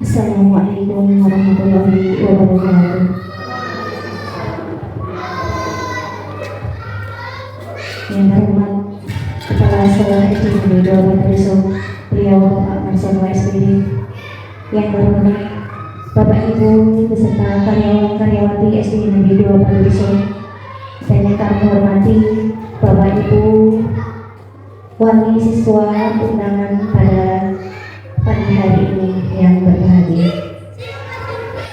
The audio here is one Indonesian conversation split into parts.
Assalamualaikum warahmatullahi wabarakatuh. Yang terhormat Kepala Sekolah SD Negeri 2 Batu, beliau Bapak Marsono SPD. Yang terhormat Bapak Ibu beserta karyawan-karyawati SD Negeri 2 Batu, dan yang kami hormati Bapak Ibu wali siswa undangan pada pagi hari ini yang berbahagia.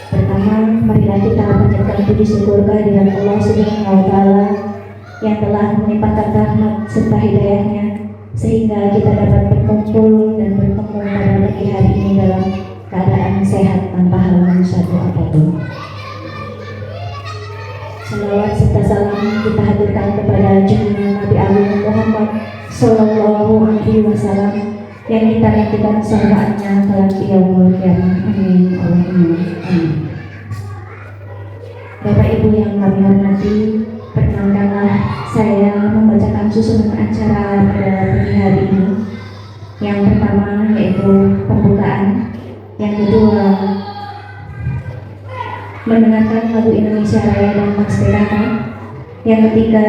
Pertama, marilah kita panjatkan puji syukur kehadirat Allah Subhanahu wa Ta'ala yang telah melimpahkan rahmat serta hidayahnya sehingga kita dapat berkumpul dan bertemu pada pagi hari ini dalam keadaan sehat tanpa halangan suatu apapun. Salawat serta salam kita haturkan kepada junjungan Nabi Agung Muhammad Sallallahu Alaihi Wasallam yang kita nantikan syafaatnya kelak di yaumul qiyamah. Amin Allahumma amin. Bapak Ibu yang kami hormati, perkenankanlah saya membacakan susunan acara pada pagi hari ini. Yang pertama yaitu pembukaan, yang kedua mendengarkan lagu Indonesia Raya dan Mas PKK, yang ketiga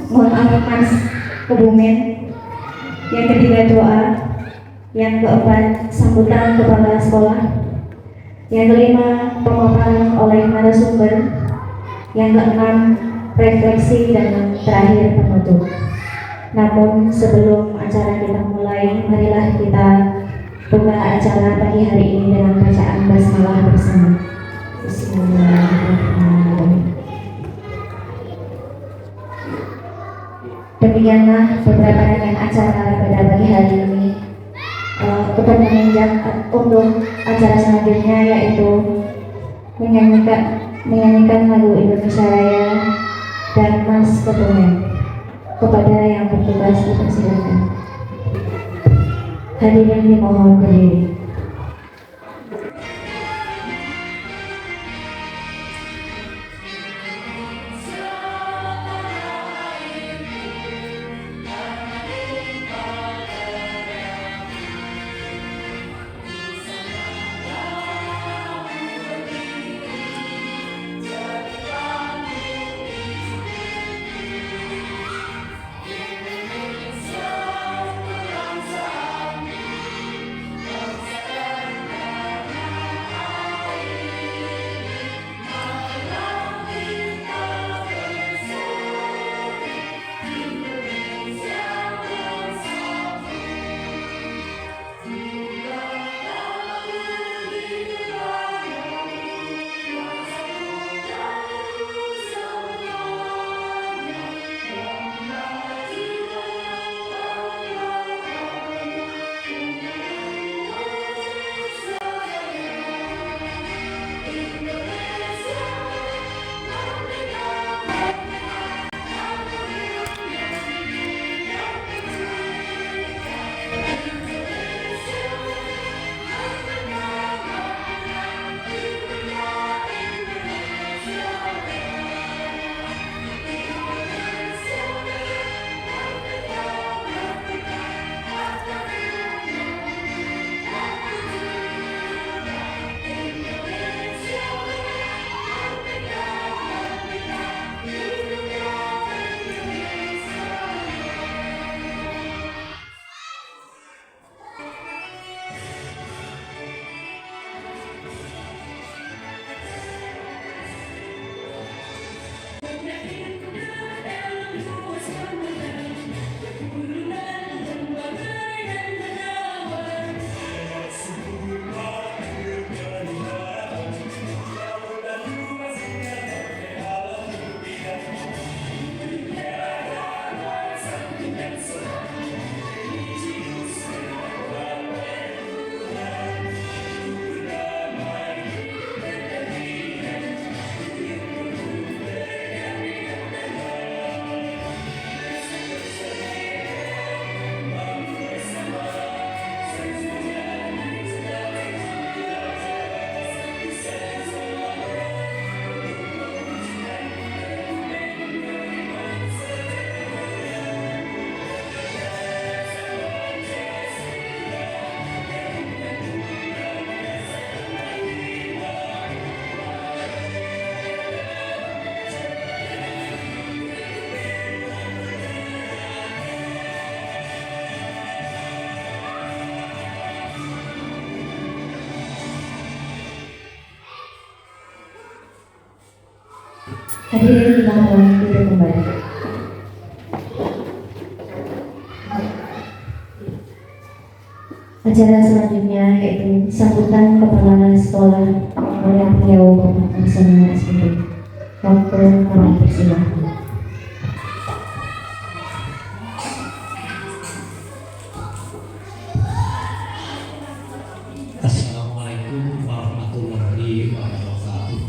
mohon ampun Mas Kebumen, yang ketiga doa, yang keempat sambutan kepala sekolah, yang kelima pemaparan oleh narasumber, yang keenam refleksi, dan terakhir penutup. Namun sebelum acara kita mulai, marilah kita buka acara pagi hari ini dengan bacaan basmalah bersama. Bismillahirrahmanirrahim. Demikianlah beberapa rangkaian acara pada pagi hari ini. Untuk menginjak untuk acara selanjutnya yaitu menyanyikan lagu Indonesia Raya dan Mas Kebumen. Kepada yang bertugas dipersilakan. Hadirin dimohon berdiri. Hadirin kita mohon duduk kembali. Acara selanjutnya yaitu sambutan kepala sekolah oleh beliau Bapak Laksana SPD. Waktu kami persilahkan. Assalamualaikum warahmatullahi wabarakatuh.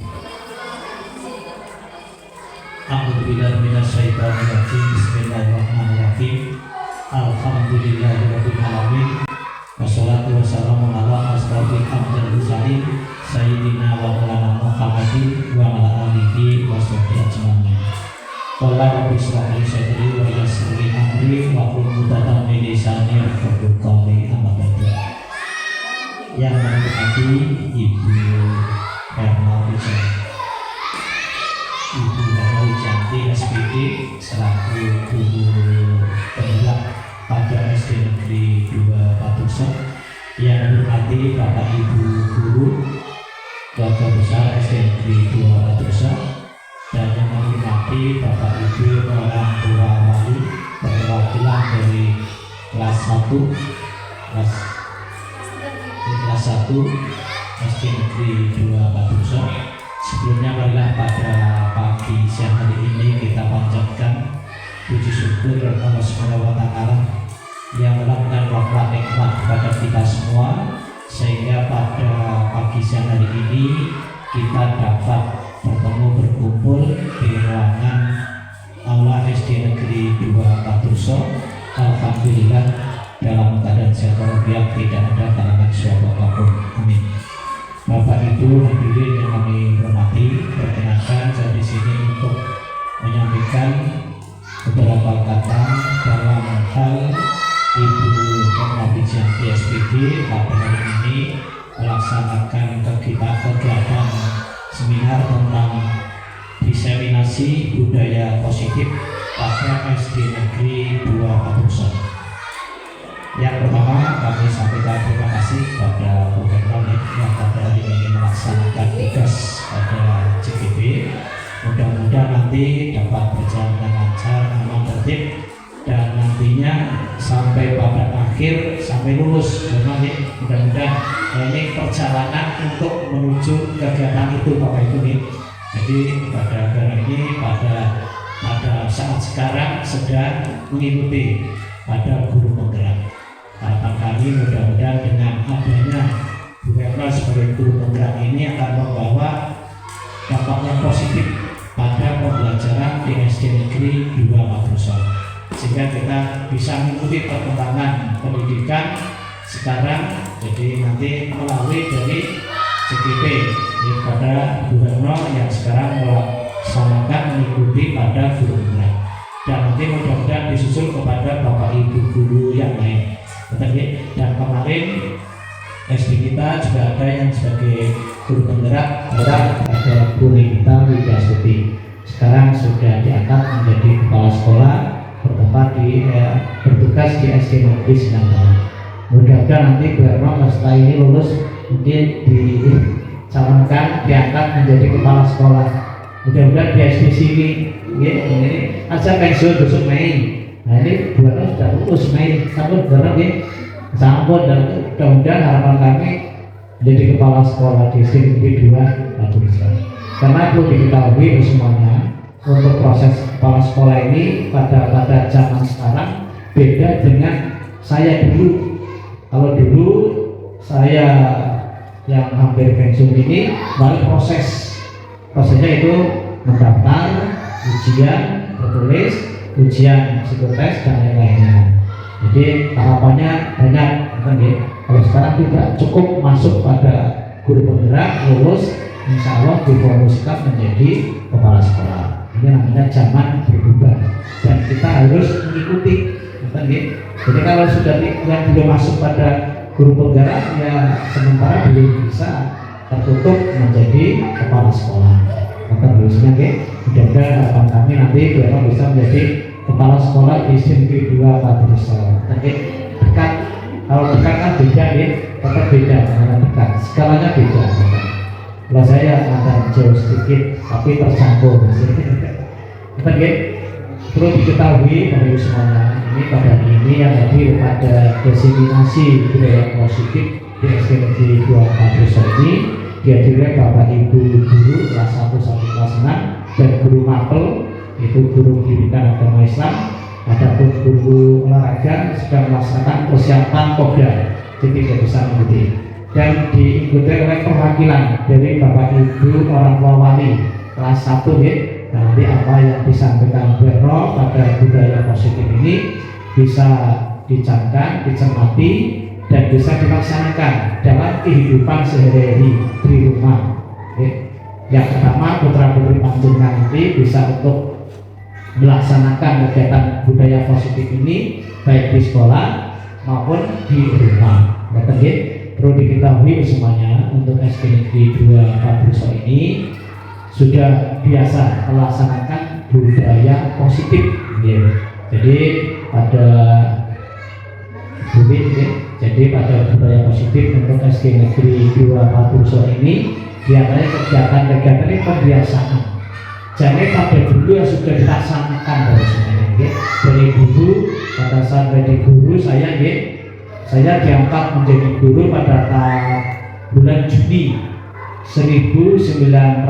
A'udzubillahi minasyaitonir rajim. Bismillahirrahmanirrahim. Alhamdulillahirabbil alamin. Wassalatu wassalamu ala asrofil anbiya'i wal mursalin sayyidina wa maulana Muhammadin wa ala alihi wa sahbihi ajmain. Qala rabbi shrah li sadri wa yassir li amri wa hlul 'uqdatam min lisani yafqahu qawli. Amma ba'du. Yang menghormati Ibu Herma Wijanti SPD selaku guru penggerak pada SD Negeri 2 Patuso, yang menghormati Bapak Ibu guru keluarga besar SD Negeri 2 Patuso, dan yang menghormati Bapak Ibu orang tua wali perwakilan dari kelas 1 SD Negeri 2 Patuso. Sebelumnya marilah pada pagi siang hari ini kita panjatkan puji syukur Allah Subhanahu wa Ta'ala yang melakukan rahmat nikmat kepada kita semua, sehingga pada pagi siang hari ini kita dapat berkumpul di ruangan Aula SD Negeri 2 Patuso. Alhamdulillah dalam keadaan sehat walafiat, tidak ada kalangan suatu apapun. Amin. Bapak Ibu hadirin yang kami hormati, perkenankan saya di sini untuk menyampaikan beberapa kata dalam hal Ibu Herma Wijanti SPD pada hari ini melaksanakan kegiatan seminar tentang diseminasi budaya positif pada SD Negeri 2 Patuso. Yang pertama, kami sampaikan terima kasih kepada Bu Herma yang pada hari ini melaksanakan tugas pada CGB. Mudah-mudahan nanti dapat berjalan dengan lancar, aman, tertib, dan nantinya sampai pada akhir, sampai lulus. Mudah-mudahan ini perjalanan untuk menuju kegiatan itu, Bapak Ibu. Jadi pada hari ini, pada saat sekarang sedang mengikuti pada guru penggerak. Harapan kami mudah-mudahan dengan adanya Bu Herma sebagai guru penggerak ini akan membawa dampak yang positif pada pembelajaran di SD Negeri 2 Patuso, sehingga kita bisa mengikuti perkembangan pendidikan sekarang. Jadi nanti melalui dari CGP pada Bu Herma yang sekarang melaksanakan mengikuti pada guru penggerak, dan nanti mudah-mudahan disusul kepada Bapak Ibu guru yang lain. Dan kemarin SD kita juga ada yang sebagai guru penggerak, ada Bu Rita Widyasuti. Sekarang sudah diangkat menjadi kepala sekolah, bertugas di SD Negeri 9. Mudah-mudahan nanti Bu Herma setelah ini lulus mungkin dicalonkan diangkat menjadi kepala sekolah. Mudah-mudahan di SD sini ini aja pensiun besok Mei. Nah ini Bu Herma sudah lulus Mei, sampun bareng ya, sampun, dan mudah-mudahan harapan kami menjadi kepala sekolah di SD Negeri 2 Patuso. Karena perlu diketahui semuanya, untuk proses kepala sekolah ini pada zaman sekarang beda dengan saya dulu. Kalau dulu saya yang hampir pensiun ini baru prosesnya itu mendaftar, ujian tertulis, ujian psikotes, dan lain-lainnya. Jadi tahapannya banyak, kan ya. Kalau sekarang tidak cukup masuk pada guru penggerak, lulus, insya Allah dipromosikan menjadi kepala sekolah. Ini namanya zaman berubah dan kita harus mengikuti, kan ya. Jadi kalau sudah yang belum masuk pada guru penggerak, ya sementara belum bisa tertutup menjadi kepala sekolah. Maka harusnya mudah-mudahan harapan kami nanti Bapak bisa menjadi kepala sekolah di SMP 2 Patuso. Dekat, kalau dekat kan beda ya, tetap beda karena dekat, skalanya beda. Kalau saya agak jauh sedikit tapi tercampur. Betul ya? Perlu diketahui Bapak Ibu semuanya, ini pada hari ini yang hadir pada diseminasi budaya positif di SD Negeri 2 Padusok ini dihadiri Bapak Ibu guru kelas 1 sampai kelas 6 dan guru mapel, itu guru pendidikan agama Islam. Adapun guru olahraga sedang melaksanakan persiapan Kopda, jadi tidak bisa mengikuti. Dan diikuti oleh perwakilan dari Bapak Ibu orang tua wali kelas 1 ya. Nanti apa yang disampaikan Berno pada budaya positif ini bisa dicamkan, dicermati, dan bisa dilaksanakan dalam kehidupan sehari-hari di rumah. Oke. Yang pertama, putra putri panjenengan nanti bisa untuk melaksanakan kegiatan budaya positif ini baik di sekolah maupun di rumah. Oke. Perlu diketahui semuanya untuk SD Negeri 2 Padusok ini sudah biasa melaksanakan budaya positif ya. Jadi pada budaya positif untuk SD Negeri 2 Padusok ini diantaranya kegiatan-kegiatan ini pembiasaan. Jadi pada dulu yang sudah dilaksanakan dari semuanya ya. Dari dulu pada saat menjadi guru saya diangkat menjadi guru pada bulan Juni 1988.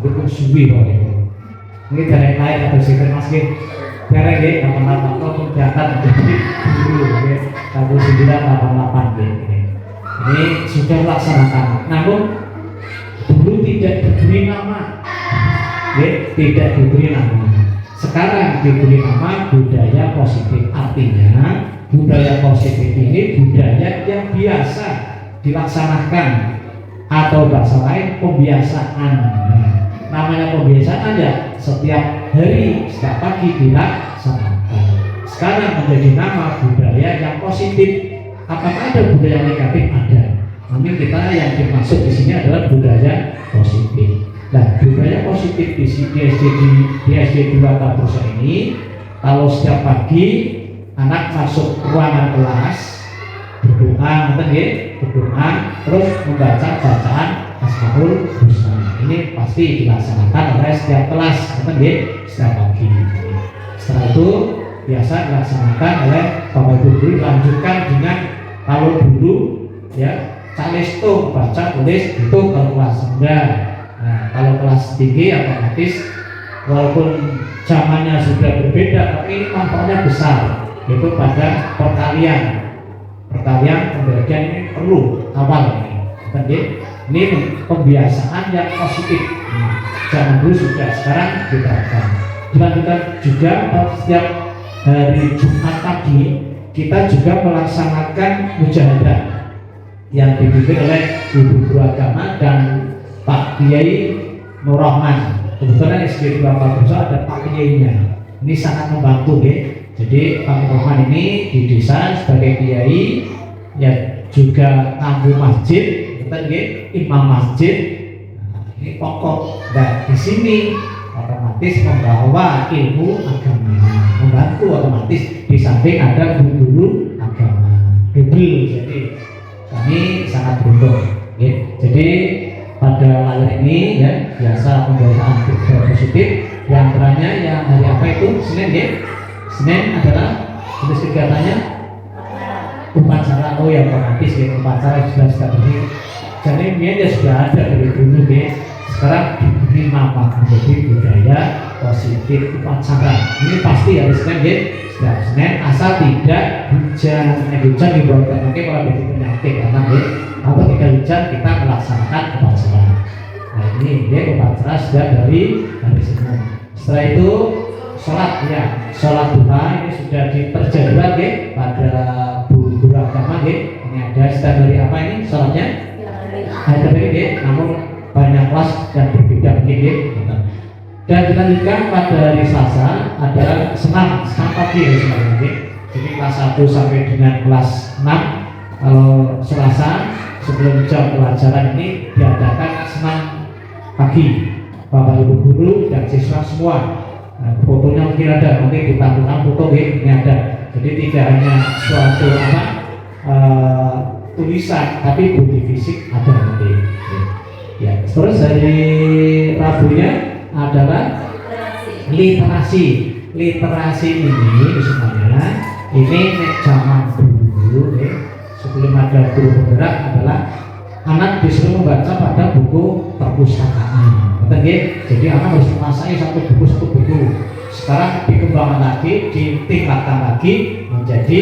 Itu suwi kok ya. Ini dari lain atau sikir mas ya. Dari ya, 88 itu diangkat menjadi guru ya. 1988 ya. Ini sudah melaksanakan. Namun dulu tidak diberi nama ya, tidak diberi nama. Sekarang diberi nama budaya positif. Artinya budaya positif ini budaya yang biasa dilaksanakan atau bahasa lain pembiasaan. Namanya pembiasaan ya setiap hari, setiap pagi dilaksanakan. Sekarang menjadi nama budaya yang positif. Apakah ada budaya negatif? Ada. Namun kita yang dimaksud di sini adalah budaya positif. Nah, budaya positif di SD 2 Padusok ini, kalau setiap pagi anak masuk ruangan kelas berdoa, terus membaca bacaan Asmaul Husna. Ini pasti dilaksanakan oleh setiap kelas, setiap pagi. Setelah itu biasa dilaksanakan oleh Bapak Ibu guru, dilanjutkan dengan kalau dulu ya calesto baca tulis itu kalau kelas rendah. Nah, kalau kelas tinggi otomatis walaupun zamannya sudah berbeda tapi ini manfaatnya besar, yaitu pada perkalian pembagian ini perlu awal ini pembiasaan yang positif. Zaman dulu sudah, sekarang diterapkan. Dilanjutkan juga setiap hari Jumat pagi kita juga melaksanakan mujahadah yang dipimpin oleh Ibu Guru Agama dan Pak Kiai Nur Rahman. Kebetulan SD 2 Padusok ada Pak Kiainya. Ini sangat membantu ya. Jadi Pak Rahman ini di desa sebagai kiai, ya juga nganggu masjid, imam masjid. Nah, ini pokok. Dan di sini otomatis membawa ilmu agama, membantu otomatis di samping ada guru agama. Jadi kami sangat beruntung. Ya. Jadi pada hari ini ya biasa pembiasaan budaya positif. Di antaranya yang hari apa itu? Senin ya. Senin adalah jenis kegiatannya upacara. Oh ya, otomatis ya upacara sudah berdiri. Jadi ini sudah ada dari dulu ya. Sekarang diberi nama menjadi budaya positif upacara. Ini pasti harus Senin ya. Setiap Senin asal tidak hujan dibuatkan mungkin kalau ada penyakit karena ya. Atau tidak hujan kita melaksanakan upacara. Nah ini ya upacara sudah dari hari Senin. Setelah itu sholat duha ini sudah diperjadwal ya pada Bu Guru Agama ya. Ini ada setiap hari apa ini sholatnya? Ada ya, namun banyak kelas dan berbeda ya. Dan kita lanjutkan pada hari Selasa adalah senam pagi ya semuanya. Jadi kelas 1 sampai dengan kelas 6 kalau Selasa sebelum jam pelajaran ini diadakan senam pagi. Bapak Ibu guru dan siswa semua. Nah, fotonya mungkin ada, nanti ditampilkan foto ini ada. Jadi tidak hanya suatu tulisan, tapi bukti fisik ada nanti. Ya, terus hari Rabunya adalah literasi. Literasi ini sebenarnya ini zaman dulu, sebelum ada guru penggerak adalah anak disuruh membaca pada buku perpustakaan. Betul ya? Jadi anak harus menguasai satu buku. Sekarang dikembangkan lagi, ditingkatkan lagi menjadi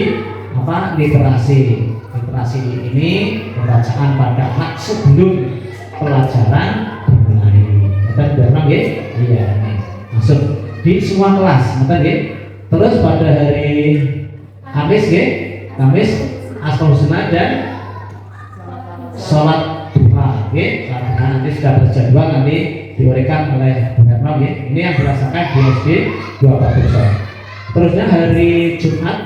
apa? Literasi. Literasi ini pembacaan pada anak sebelum pelajaran dimulai. Betul ya? Iya. Masuk di semua kelas, betul ya? Terus pada hari Kamis ya, Kamis Asmaul Husna dan sholat duha, nanti sudah berjadwal, nanti diberikan oleh Bu Herno, ini yang berdasarkan di SD 241. Terusnya hari Jumat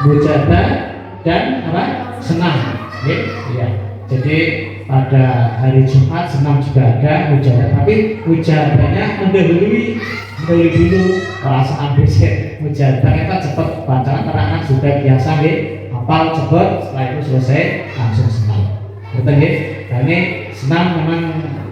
mujadah dan apa? Senam, ya. Jadi pada hari Jumat senam juga ada mujadah, tapi mujadahnya mendahului dulu perasaan basic. Mujadah kita cepat bacaan karena anak sudah biasa hafal cepat, setelah itu selesai langsung senam. Betul ya? Nah ini senam memang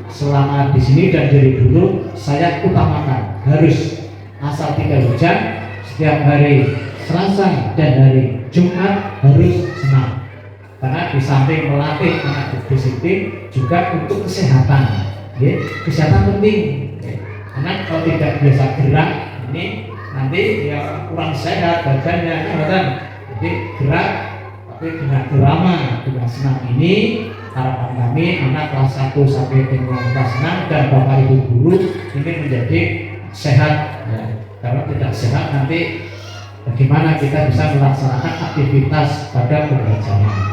selama di sini dan dari dulu saya utamakan harus asal tidak hujan setiap hari Selasa dan hari Jumat harus senam. Karena di samping melatih anak disiplin juga untuk kesehatan, ya. Kesehatan penting. Anak kalau tidak biasa gerak ini nanti ya kurang sehat badannya, kan? Jadi gerak tapi dengan irama, dengan senam ini harapan kami anak kelas 1 sampai dengan kelas 6 dan bapak ibu guru ini menjadi sehat. Ya. Kalau tidak sehat nanti bagaimana kita bisa melaksanakan aktivitas pada pembelajaran.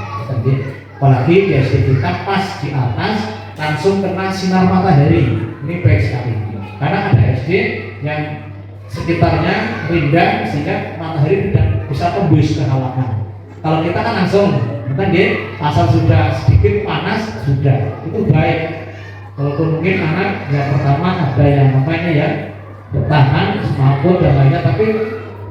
Apalagi di SD kita pas di atas langsung kena sinar matahari, ini baik sekali. Karena ada SD yang sekitarnya rindang sehingga matahari tidak bisa tembus ke halaman. Kalau kita kan langsung, asal sudah sedikit panas sudah, itu baik. Walaupun mungkin anak yang pertama ada yang namanya ya bertahan, semaput dan lainnya, tapi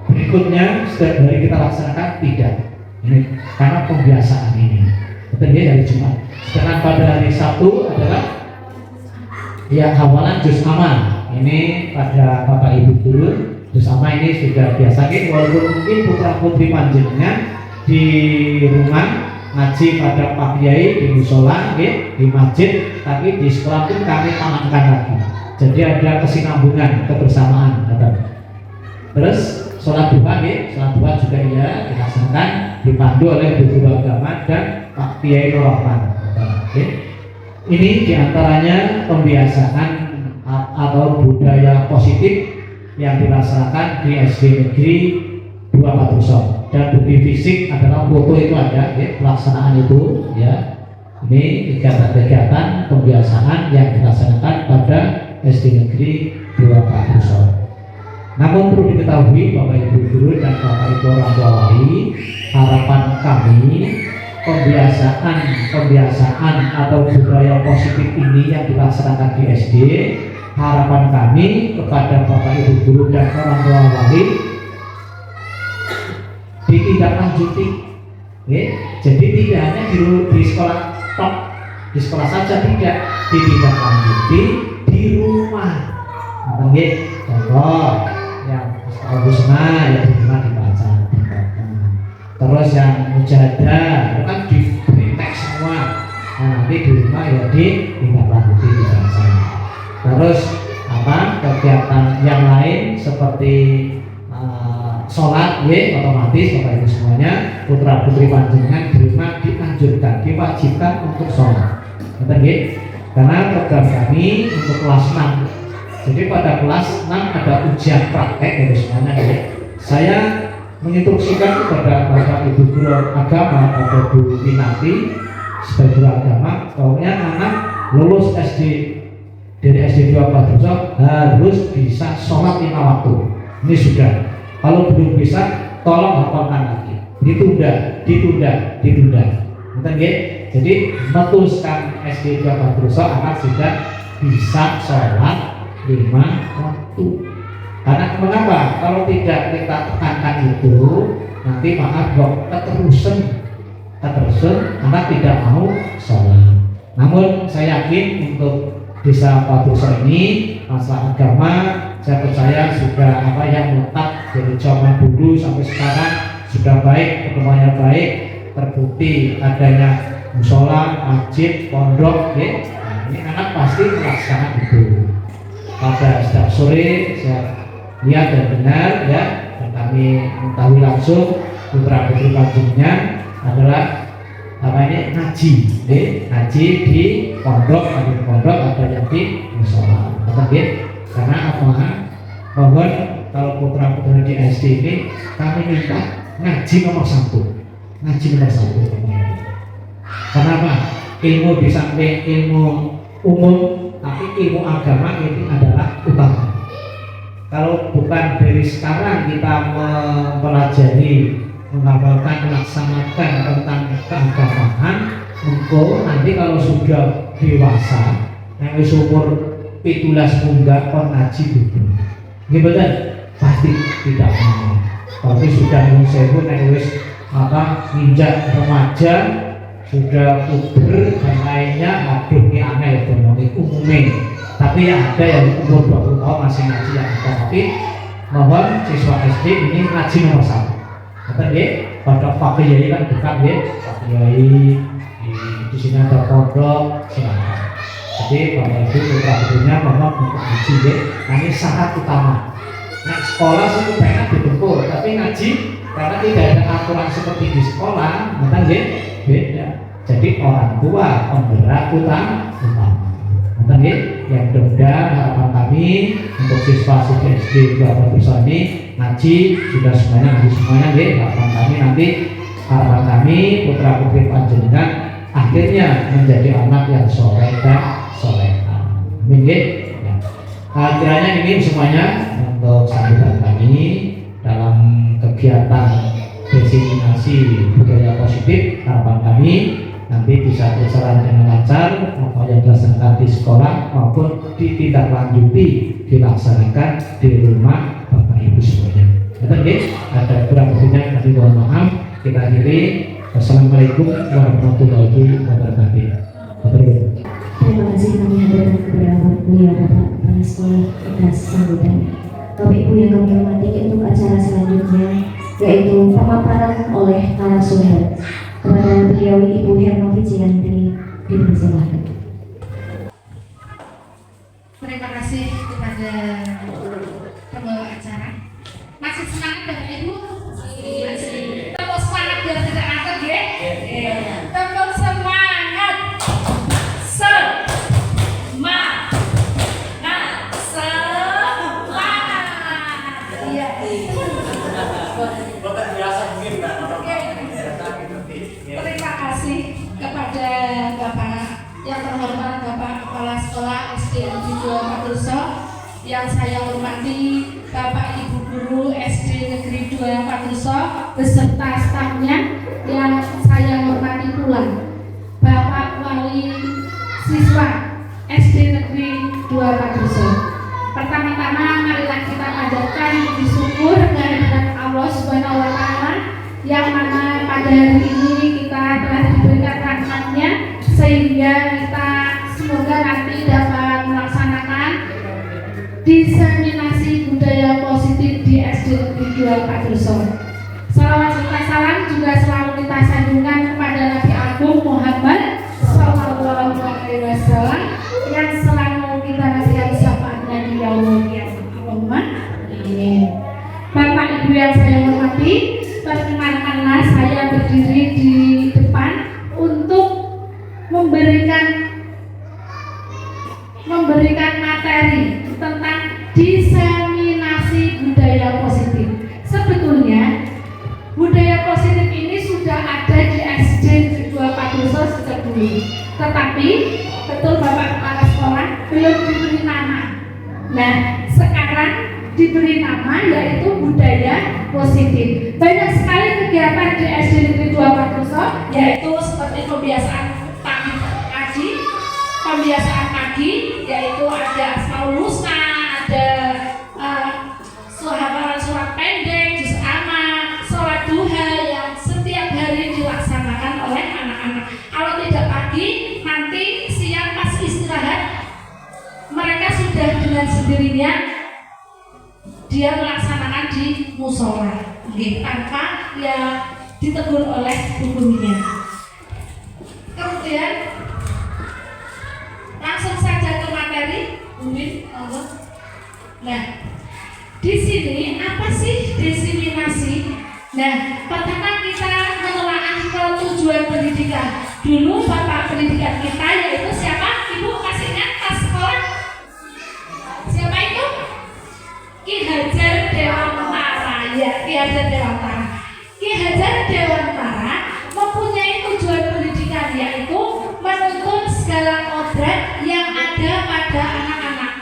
berikutnya setiap hari kita laksanakan tidak. Ini karena pembiasaan ini. Betul ya, hari Jumat. Sedangkan pada hari Sabtu adalah ya hafalan juz amma. Ini pada Bapak Ibu guru, juz amma ini sudah biasa walaupun mungkin putra putri panjenengan di rumah ngaji pada Pak Kiai di musola, di masjid, tapi di sekolah pun kami tanamkan lagi. Jadi ada kesinambungan, kebersamaan. Terus sholat duha, sholat duha juga ya dilaksanakan dipandu oleh guru agama dan Pak Kiai Rahman. Ini diantaranya pembiasaan atau budaya positif yang dilaksanakan di SD Negeri 241. Dan bukti fisik adalah foto itu ada, pelaksanaan itu ya. Ini kegiatan-kegiatan pembiasaan yang dilaksanakan pada SD Negeri 241. Namun perlu diketahui Bapak Ibu guru dan Bapak Ibu orang tua wali, harapan kami pembiasaan atau budaya positif ini yang dilaksanakan di SD, harapan kami kepada Bapak Ibu guru dan orang tua wali ditindaklanjuti. Jadi tidak hanya di sekolah top, di sekolah saja tidak, ditindaklanjuti di rumah. Contoh yang Asmaul Husna yang di rumah dibaca. Terus yang mujadah itu kan diberi teks semua. Nah, nanti di rumah ya ditindaklanjuti dibaca. Terus kegiatan yang lain seperti sholat, otomatis Bapak Ibu semuanya putra putri panjenengan di rumah dianjurkan, diwajibkan untuk sholat. Karena program kami untuk kelas 6. Jadi pada kelas 6 ada ujian praktek dari semuanya. Saya menginstruksikan kepada Bapak Ibu guru agama atau Bu Minati sebagai guru agama, pokoknya anak lulus SD dari SD 241 harus bisa sholat 5 waktu. Ini sudah. Kalau belum bisa, tolong hafalkan lagi. Ditunda. Jadi memutuskan SD 241 anak sudah bisa sholat 5 waktu. Karena mengapa? Kalau tidak kita tekankan itu, nanti maaf kok keterusan keterusan anak tidak mau sholat. Namun saya yakin untuk desa Padusa ini masalah agama saya percaya sudah yang melekat dari zaman dulu sampai sekarang sudah baik, perkembangannya baik, terbukti adanya musola, masjid, pondok, ya. Nah, ini anak pasti melaksanakan itu. Pada setiap sore saya lihat dan dengar ya, dan kami mengetahui langsung putra putri kajiannya adalah ngaji, ngaji di pondok, ada di pondok, ada yang di musola. Karena apa? Mohon kalau putra putri di SD ini kami minta ngaji nomor 1, ngaji nomor 1. Kenapa? Ilmu di samping ilmu umum, tapi ilmu agama ini adalah utama. Kalau bukan dari sekarang kita mempelajari, mengamalkan, melaksanakan tentang keagamaan, engkau nanti kalau sudah dewasa, yang umur 17 munggah kon ngaji dulu. Gimana? Pasti tidak mau. Tapi sudah sewu nek wis nginjak remaja, sudah puber dan lainnya, aduh ini aneh ngomongin umumnya. Tapi ya ada yang umur 20 tahun masih ngaji yang ada. Tapi mohon siswa SD ini ngaji nomor 1. Kata dia pada Pak Kiai kan dekat ya, Pak Kiai di sini ada pondok, silakan. Jadi Bapak Ibu putra putrinya mohon untuk ngaji ya. Ini syarat utama. Nah sekolah itu pengen didukung, tapi ngaji karena tidak ada aturan seperti di sekolah, maka beda. Jadi orang tua penggerak utama. Yang kedua harapan kami untuk siswa-siswi SD Padusa ini ngaji sudah semuanya harapan kami nanti putra putri panjenengan akhirnya menjadi anak yang soleh dan soleha. Amin ya. Kiranya ini semuanya untuk sambutan kami dalam kegiatan diseminasi budaya positif. Harapan kami nanti bisa berjalan dengan lancar, apa yang dilaksanakan di sekolah maupun ditindaklanjuti dilaksanakan di rumah Bapak Ibu semuanya. Betul ya? Ada kurang lebihnya kami mohon maaf. Kita akhiri. Wassalamualaikum warahmatullahi wabarakatuh. Terima kasih kami haturkan kepada beliau Bapak Kepala Sekolah atas sambutannya. Bapak Ibu yang kami hormati, untuk acara selanjutnya yaitu pemaparan oleh narasumber. Kepada beliau Ibu Herno Vijianti dipersilakan. Terima kasih kepada pembawa acara. Masih semangat Bapak Ibu? Masih. Tepuk semangat biar tidak ngantuk ya. Tepuk semangat. Iya. Bapak biasa mungkin Mbak. Terima kasih kepada Bapak yang terhormat Bapak Kepala Sekolah SD Negeri 2 Padusa, yang saya hormati Bapak Ibu Guru SD Negeri 2 Padusa beserta stafnya, yang saya hormati pula Bapak Wali Siswa SD Negeri 2 Padusa. Pertama-tama marilah kita panjatkan puji syukur kehadirat Allah Subhanahu wa Ta'ala, yang mana pada hari ini kita telah diberikan rahmatnya sehingga kita semoga nanti dapat melaksanakan diseminasi budaya positif di SD Negeri 2 Padusa. Salawat serta salam juga selalu kita sanjungkan kepada Nabi Agung Muhammad Sallallahu Alaihi Wasallam yang selalu kita nasihat syafaatnya di yaumul qiyamah. Allahumma amin. Bapak Ibu yang saya hormati, perkenankanlah saya berdiri di depan untuk memberikan materi tentang diseminasi budaya positif. Sebetulnya budaya positif ini sudah ada di SD Negeri 2 Padusa sejak dulu, tetapi betul Bapak Kepala Sekolah belum diberi nama. Nah, sekarang diberi nama yaitu budaya positif. Banyak sekali kegiatan di SD Negeri 2 Padusa, yaitu seperti pembiasaan pagi, yaitu ada asmaul husna, ada hafalan surat pendek, juz amma, sholat duha yang setiap hari dilaksanakan oleh sendirinya dia melaksanakan di musola, tanpa ya ditegur oleh gurunya. Kemudian langsung saja ke materi, Nah, di sini apa sih diseminasi? Nah, pertama kita menelaah ke tujuan pendidikan. Dulu bapak pendidikan kita yaitu siapa? Ibu kasih ingat pas sekolah? Siapa itu? Ki Hajar Dewantara. Ya, Ki Hajar Dewantara. Ki Hajar Dewantara mempunyai tujuan pendidikan yaitu menuntun segala kodrat yang ada pada anak-anak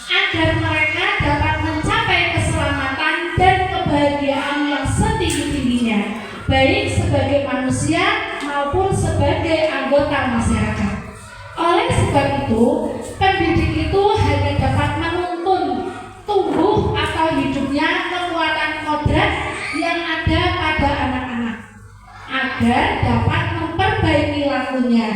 agar mereka dapat mencapai keselamatan dan kebahagiaan yang setinggi-tingginya, baik sebagai manusia maupun sebagai anggota masyarakat. Oleh sebab itu, pendidik itu hanya dapat menuntun tumbuh atau hidupnya kekuatan kodrat yang ada pada anak-anak agar dapat memperbaiki lakunya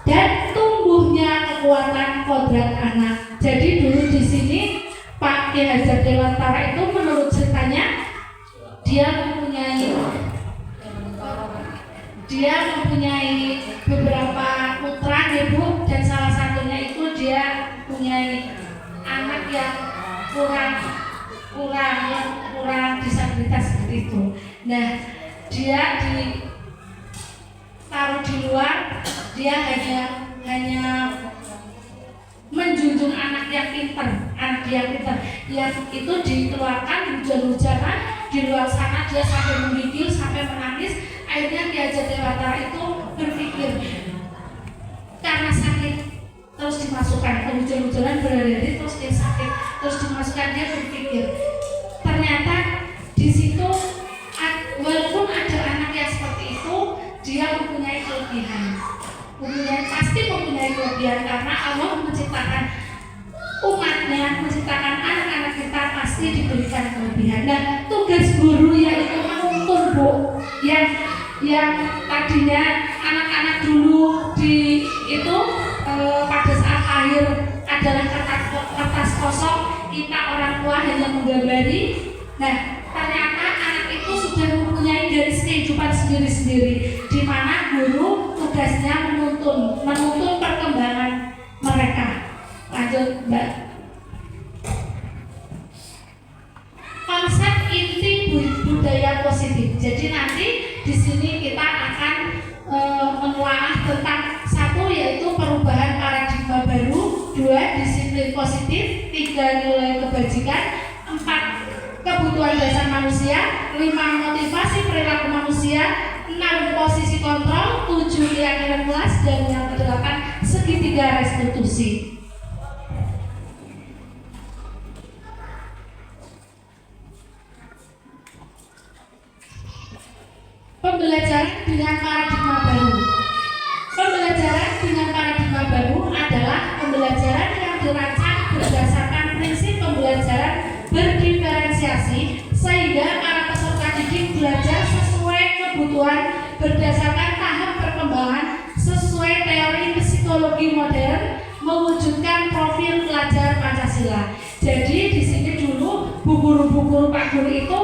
dan tumbuhnya kekuatan kodrat anak. Jadi dulu di sini Pak Ki Hajar Dewantara itu menurut ceritanya dia mempunyai beberapa putra, ibu, dan salah satunya itu dia mempunyai anak yang kurang disabilitas seperti itu. Nah, dia ditaruh di luar, dia hanya menjunjung anak yang pintar, yang itu dikeluarkan hujan-hujanan di luar sana, dia sampai menggigil, sampai menangis. Akhirnya Ki Hajar Dewantara itu berpikir, karena sakit terus dimasukkan ke hujan-hujanan berhari-hari, terus dia sakit terus dimasukkan, dia berpikir ternyata di situ walaupun ada anak yang seperti itu, dia mempunyai kelebihan. Pasti mempunyai kelebihan karena Allah menciptakan umatnya, menciptakan anak-anak kita pasti diberikan kelebihan. Nah, tugas guru yaitu menuntun, Bu, yang tadinya anak-anak dulu di itu pada saat lahir adalah kertas kosong, kita orang tua hanya menggambari. Nah, ternyata anak itu sudah mempunyai garis kehidupan sendiri-sendiri, di mana guru tugasnya menuntun perkembangan mereka. Lanjut, Mbak. Konsep inti budaya positif. Jadi nanti di sini kita akan menelaah tentang satu yaitu perubahan paradigma baru, 2 disiplin positif, 3 nilai kebajikan, 4 kebutuhan dasar manusia, 5 motivasi perilaku manusia, 6 posisi kontrol, 7 keyakinan kelas, dan yang ke-8 segitiga restitusi. Pembelajaran dengan paradigma baru. Pembelajaran dengan paradigma baru adalah pembelajaran yang dirancang berdasarkan prinsip pembelajaran berdiferensiasi sehingga para peserta didik belajar sesuai kebutuhan berdasarkan tahap perkembangan sesuai teori psikologi modern mewujudkan profil pelajar Pancasila. Jadi di sini dulu bu guru Pak Guru itu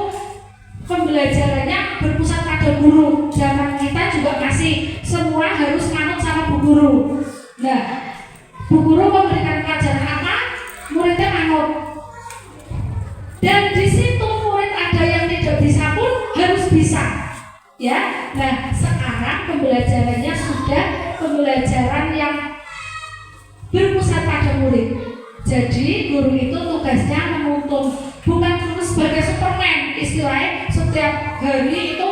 pembelajarannya berpusat pada guru. Zaman kita juga masih semua harus manut sama bu guru. Nah, bu guru memberikan pelajaran apa, muridnya manut. Dan di situ murid ada yang tidak bisa pun harus bisa. Ya, nah sekarang pembelajarannya sudah pembelajaran yang berpusat pada murid. Jadi guru itu tugasnya menuntun, bukan terus sebagai Superman istilahnya. Setiap hari itu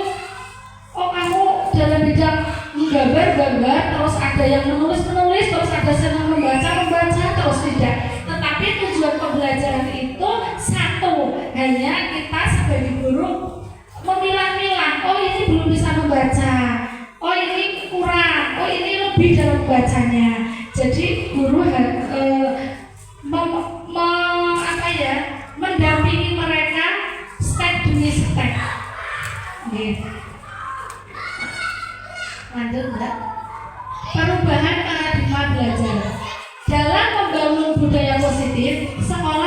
kamu dalam bidang menggambar, terus ada yang menulis, terus ada senang membaca, terus tidak. Tetapi tujuan pembelajaran itu satu, hanya kita sebagai guru memilah-milah, oh ini belum bisa membaca, oh ini kurang, oh ini lebih dalam membacanya. Jadi guru mendampingi mereka step demi step. Lanjut, Mbak. Perubahan paradigma belajar. Dalam membangun budaya positif, sekolah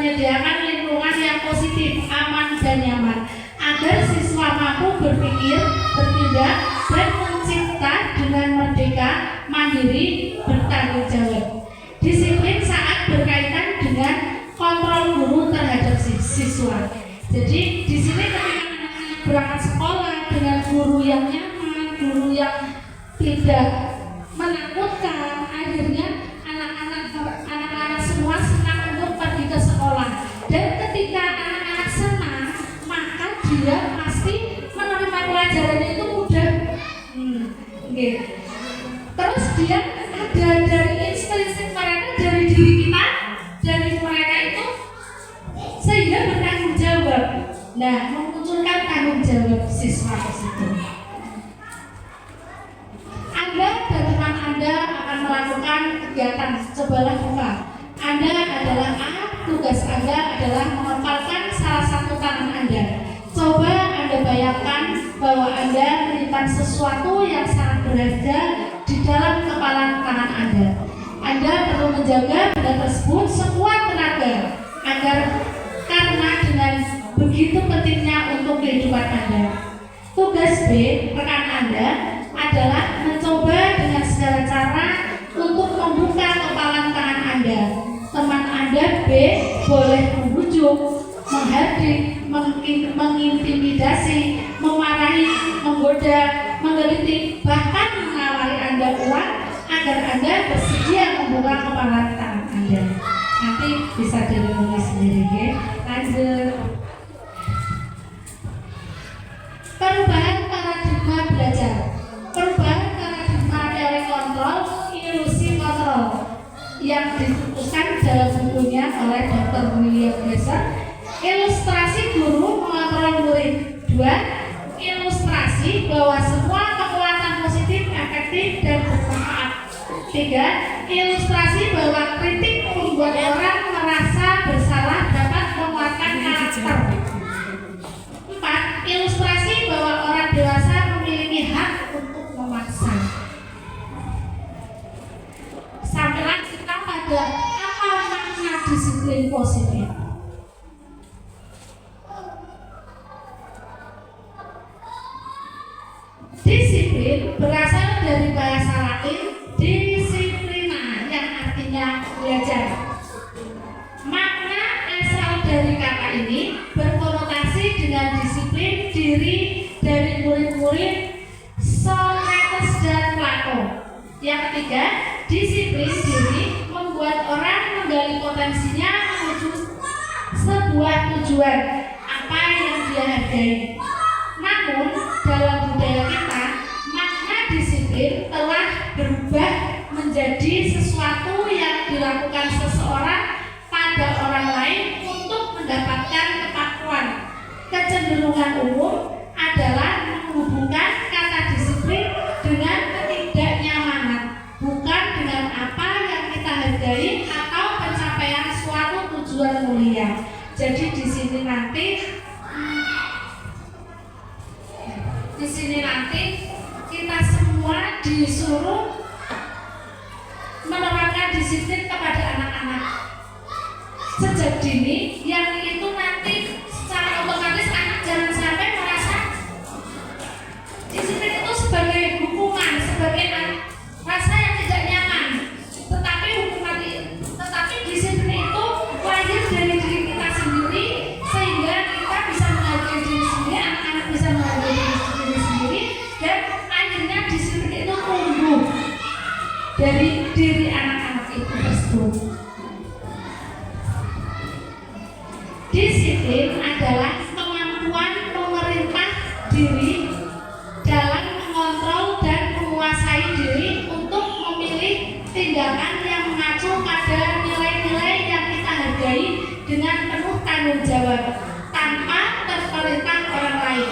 menyediakan lingkungan yang positif, aman, dan nyaman agar siswa mampu berpikir, bertindak, dan mencipta dengan merdeka, mandiri, bertanggung jawab. Disiplin saat berkaitan dengan kontrol guru terhadap siswa. Jadi di sini ketika anak-anak berangkat sekolah dengan guru yang nyaman, guru yang tidak menakutkan, akhirnya anak-anak semua senang untuk pergi ke sekolah. Dan ketika anak-anak senang, maka dia pasti menerima pelajarannya itu mudah. Terus dia ada dari instinktif mereka, dari diri kita, dari mereka itu sehingga bertanggung jawab. Nah, memunculkan tanggung jawab siswa tersebut. Anda dan teman Anda akan melakukan kegiatan, cobalah buka. Anda adalah A, tugas Anda adalah mengepalkan salah satu tangan Anda. Coba Anda bayangkan bahwa Anda menyimpan sesuatu yang sangat berharga di dalam kepalan tangan Anda. Anda perlu menjaga benda tersebut sekuat tenaga agar karena dengan begitu pentingnya untuk kehidupan Anda. Tugas B, rekan Anda adalah mencoba dengan segala cara untuk membuka kepalan tangan Anda. Teman Anda B boleh membujuk, menghardik, mengintimidasi, memarahi, menggoda, menggelitik, bahkan menawari Anda uang agar Anda bersedia membuka kepalan tangan Anda. Nanti bisa direnungi sendiri, ya. Lanjut. Perubahan paradigma belajar. Perubahan paradigma dari kontrol, ilusi kontrol yang dirumuskan dalam bukunya oleh Dr. William Glasser. Ilustrasi guru mengontrol murid. 2. Ilustrasi bahwa semua kekuatan positif, efektif, dan bermanfaat. 3. Ilustrasi bahwa kritik membuat orang merasa bersalah dapat menguatkan karakter. 4. Ilustrasi bahwa orang dewasa memiliki hak untuk memaksa. Sampailah kita pada apa makna disiplin positif. Disiplin berasal dari bahasa Latin disciplina yang artinya belajar. Makna asal dari kata ini berkonotasi dengan disiplin diri dari murid-murid Socrates dan Plato. Yang ketiga, disiplin diri membuat orang menggali potensinya menuju sebuah tujuan apa yang dia hargai. Namun dalam budaya kita, makna disiplin telah berubah menjadi sesuatu yang dilakukan seseorang pada orang lain untuk mendapatkan kepatuhan. Kecenderungan umum adalah menghubungkan kata disiplin dengan ketidaknyamanan, bukan dengan apa yang kita hargai atau pencapaian suatu tujuan mulia. Jadi di sini nanti kita semua disuruh menerapkan disiplin kepada anak-anak sejak dini, yang itu nanti secara otomatis anak jangan sampai merasa disiplin itu sebagai hukuman, sebagai rasa yang tidak nyaman. Tetapi disiplin itu lahir dari diri kita sendiri, sehingga kita bisa menghargai diri sendiri, anak-anak bisa menghargai diri sendiri, dan akhirnya disiplin itu tumbuh dari diri anak-anak itu tersebut. Disiplin adalah kemampuan memerintah diri dalam mengontrol dan menguasai diri untuk memilih tindakan yang mengacu pada nilai-nilai yang kita hargai dengan penuh tanggung jawab tanpa terperintah orang lain.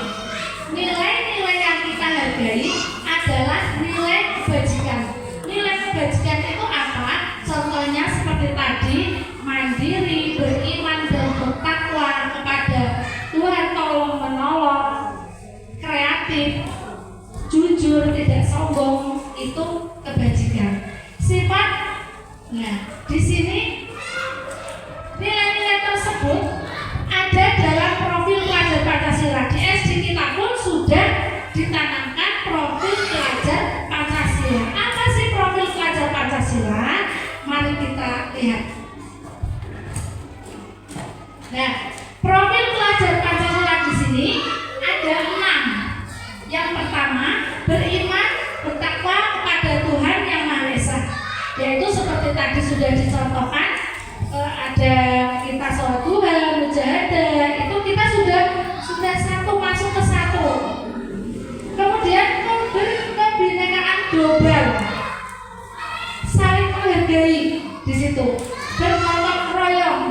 Nilai-nilai yang kita hargai adalah nilai kebajikan. Nilai kebajikan itu apa? Contohnya seperti tadi, mandiri, beriman, dan bertakwa kepada Tuhan, tolong menolong, kreatif, jujur, tidak sombong, itu kebajikan. Sifat, nah di sini nilai-nilai tersebut kita lihat. Nah, profil pelajar Pancasila di sini ada 6. Yang pertama, beriman, bertakwa kepada Tuhan Yang Maha Esa. Yaitu seperti tadi sudah dicontohkan, ada kita sholat duha, mujahadah, itu kita sudah satu masuk ke satu. Kemudian kebinekaan global, saling menghargai di situ, bergotong royong,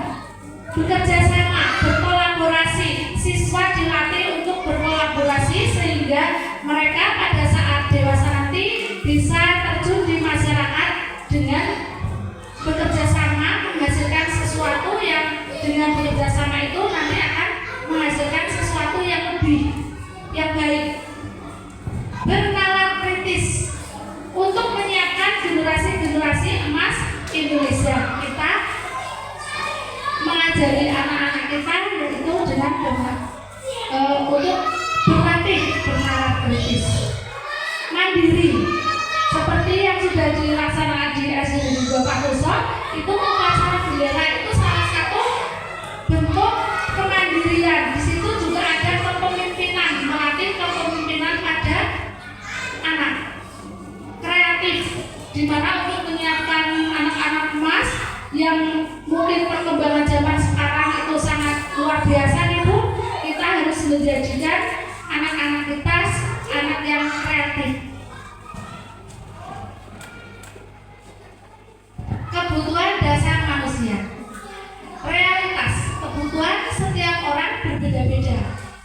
bekerja sama, berkolaborasi. Siswa dilatih untuk berkolaborasi sehingga mereka pada saat dewasa nanti bisa terjun di masyarakat dengan bekerja sama, menghasilkan sesuatu yang dengan bekerja sama itu nanti akan menghasilkan sesuatu yang lebih, yang baik. Bernalar kritis untuk menyiapkan generasi-generasi emas Indonesia. Kita mengajari anak-anak kita yaitu dengan untuk berlatih bernalar kritis. Mandiri, seperti yang sudah dilaksanakan di SD dan juga Pak Doso, itu upacara bendera itu salah satu bentuk kemandirian. Di situ juga ada kepemimpinan, melatih kepemimpinan pada anak. Kreatif, di mana untuk menyiapkan anak-anak emas yang mungkin perkembangan zaman sekarang itu sangat luar biasa, Ibu. Kita harus menjadikan anak-anak kita anak yang kreatif. Kebutuhan dasar manusia. Realitas, kebutuhan setiap orang berbeda-beda.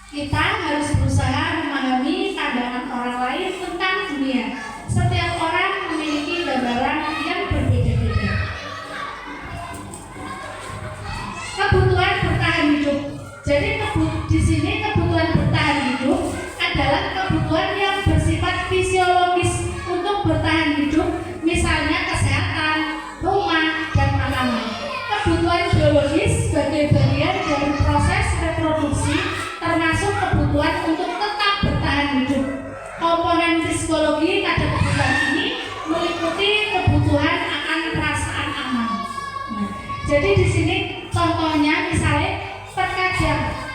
Kita harus berusaha memahami pandangan orang lain tentang dunia. Setiap orang memiliki gambaran yang berbeda-beda. Kebutuhan bertahan hidup. Jadi di sini kebutuhan bertahan hidup adalah kebutuhan yang bersifat fisiologis untuk bertahan hidup, misalnya kesehatan, rumah, dan makanan. Kebutuhan biologis sebagai bagian dari proses reproduksi, termasuk kebutuhan untuk tetap bertahan hidup. Komponen psikologi pada kebutuhan ini meliputi kebutuhan akan perasaan aman. Nah, jadi di sini contohnya misalnya terkadang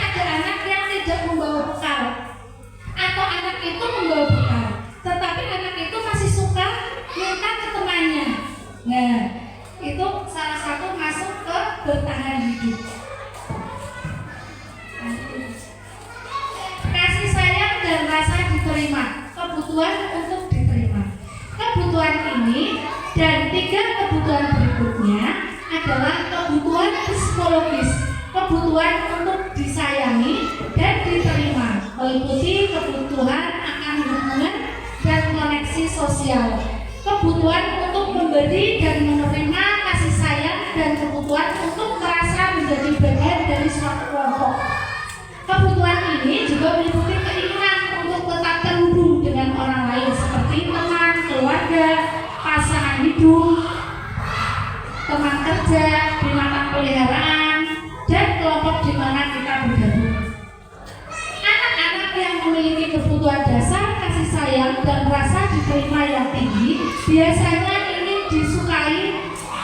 ada anak yang tidak membawa bekal, atau anak itu membawa bekal, tetapi anak itu masih suka minta ke temannya. Nah, itu salah satu masuk ke bertahan hidup. Kasih sayang dan rasa diterima, kebutuhan untuk diterima. Kebutuhan ini dan 3 kebutuhan berikutnya adalah kebutuhan psikologis, kebutuhan untuk disayangi dan diterima, meliputi kebutuhan akan hubungan dan koneksi sosial, kebutuhan untuk memberi dan menerima kasih sayang, dan kebutuhan untuk merasa menjadi bagian dari suatu kelompok. Kebutuhan ini juga meliputi keinginan untuk tetap terhubung dengan orang lain seperti teman, keluarga, pasangan hidup, teman kerja, binatang peliharaan, dan kelompok di mana kita bergabung. Anak-anak yang memiliki kebutuhan dasar kasih sayang dan rasa diterima yang tinggi biasanya ingin disukai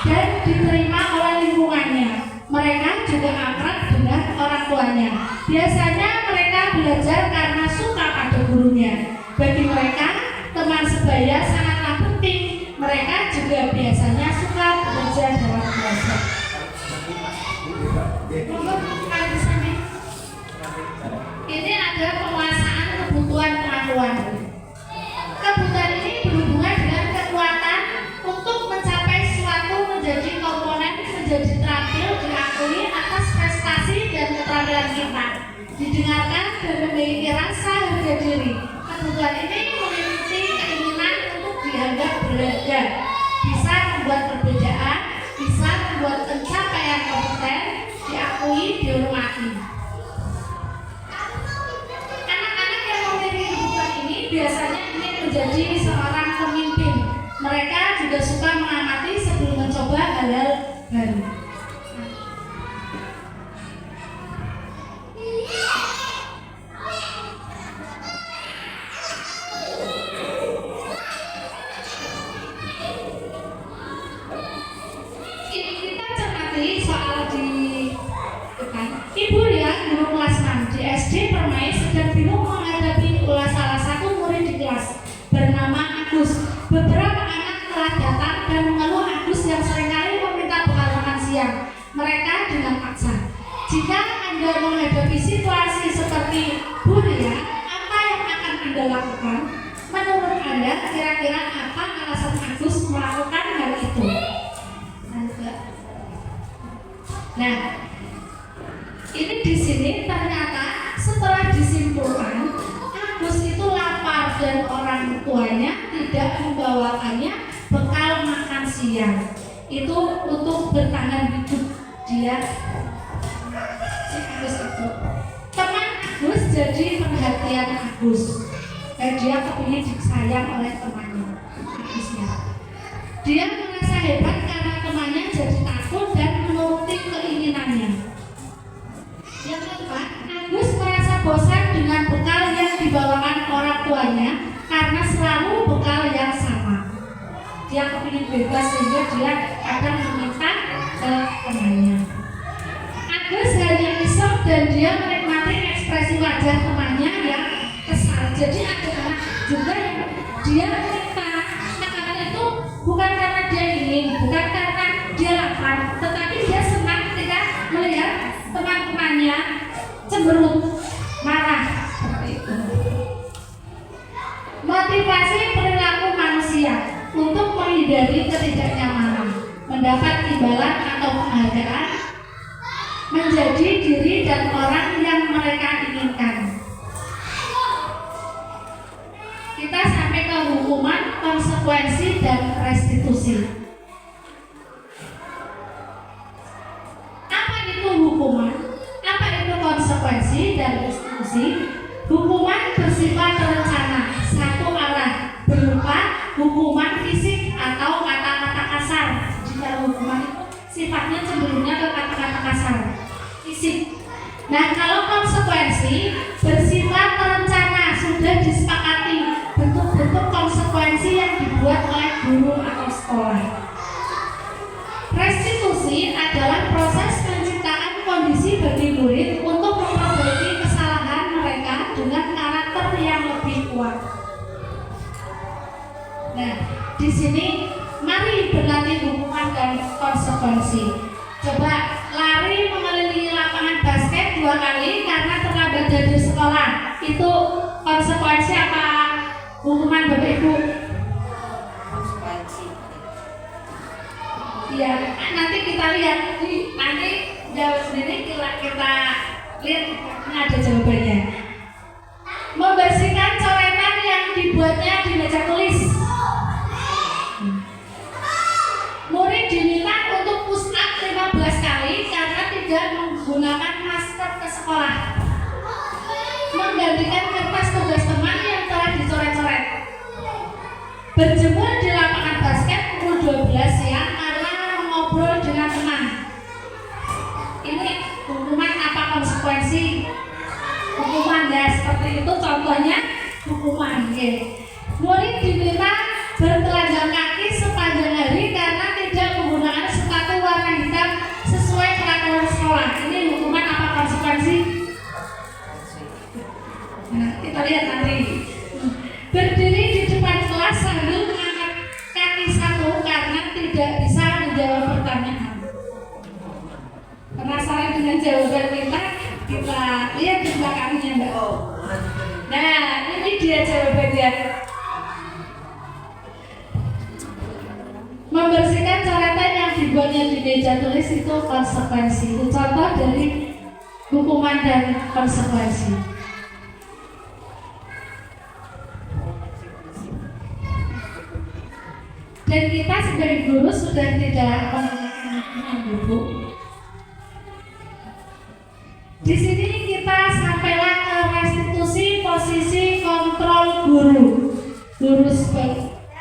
dan diterima oleh lingkungannya. Mereka juga akrab dengan orang tuanya. Biasanya mereka belajar karena suka pada gurunya. Bagi mereka, teman sebaya sangatlah penting. Mereka juga biasanya suka bekerja dalam belajar. Ini ada penguasaan kebutuhan pengetahuan. Kebutuhan ini berhubungan dengan kekuatan untuk mencapai sesuatu, menjadi komponen, menjadi terampil, diakui atas prestasi dan keterampilan kita, didengarkan dan memiliki rasa harga diri. Kebutuhan ini meliputi keinginan untuk dianggap berharga, bisa membuat perbedaan, bisa membuat pencapaian kompeten, diakui, dihormati. Anak-anak yang memiliki kebutuhan ini biasanya ingin menjadi seorang pemimpin. Mereka juga suka mengamati sebelum mencoba hal-hal baru. Anda menghadapi situasi seperti Buria, apa yang akan Anda lakukan? Menurut Anda, kira-kira apa alasan Agus melakukan hal itu? Nah, ini di sini ternyata setelah disimpulkan, Agus itu lapar dan orang tuanya tidak membawakannya bekal makan siang. Itu untuk bertahan hidup dia. Si Agus itu, teman Agus jadi perhatian Agus. Dan dia kepingin disayang oleh temannya. Agusnya. Dia merasa hebat karena temannya jadi takut dan menuruti keinginannya. Yang keempat, Agus merasa bosan dengan bekal yang dibawakan orang tuanya karena selalu bekal yang sama. Dia kepingin bebas sehingga dia akan meminta ke temannya. Agus hanya iseng dan dia menikmati ekspresi wajah temannya yang kesal. Jadi ada anak juga yang dia meminta makanan itu bukan karena dia ingin, bukan karena dia lapar, tetapi dia senang ketika melihat teman-temannya cemberut, marah seperti itu. Motivasi perilaku manusia untuk menghindari ketidaknyamanan, mendapat imbalan atau penghargaan, menjadi diri dan orang yang mereka inginkan. Kita sampai ke hukuman, konsekuensi, dan restitusi. Apa itu hukuman? Apa itu konsekuensi dan restitusi? Hukuman bersifat terencana, satu arah, berupa hukuman fisik atau kata-kata kasar. Jika hukuman itu sifatnya cenderungnya ke kata-kata kasar, fisik. Nah, kalau konsekuensi bersifat terencana, sudah disepakati bentuk-bentuk konsekuensi yang dibuat oleh guru atau sekolah. Restitusi adalah proses penciptaan kondisi bagi murid untuk memperbaiki kesalahan mereka dengan karakter yang lebih kuat. Nah, di sini mari berlatih hukuman dan konsekuensi. Coba lari mengelilingi lapangan basket 2 kali karena terlambat dari sekolah. Itu konsekuensi apa hukuman Bapak Ibu? Konsekuensi. Iya, nanti kita lihat. Nanti jawab sendiri, kita lihat ini ada jawabannya. Membersihkan coretan yang dibuatnya di meja tulis. Murid diminta untuk push up 15 kali karena tidak menggunakan masker ke sekolah. Menggantikan kertas tugas teman yang telah dicoret-coret. Berjemur di lapangan basket pukul 12 siang karena mengobrol dengan teman. Ini hukuman apa konsekuensi? Hukuman ya, seperti itu contohnya hukuman. Murid diminta bertelanjang kaki sepanjang hari karena tidak menggunakan sepatu warna hitam sesuai peraturan sekolah. Ini hukuman apa konsekuensi? Nah, kita lihat nanti. Berdiri di depan kelas sambil mengangkat kaki satu karena tidak bisa menjawab pertanyaan. Penasaran dengan jawaban kita? Kita lihat di belakangnya, Mbak. Nah, ini dia jawabannya. Membersihkan coretan yang dibuatnya di meja tulis itu konsekuensi. Itu contoh dari hukuman dan konsekuensi. Dan kita sebagai guru sudah tidak menggunakan buku. Di sini kita sampailah ke restitusi posisi kontrol guru. Guru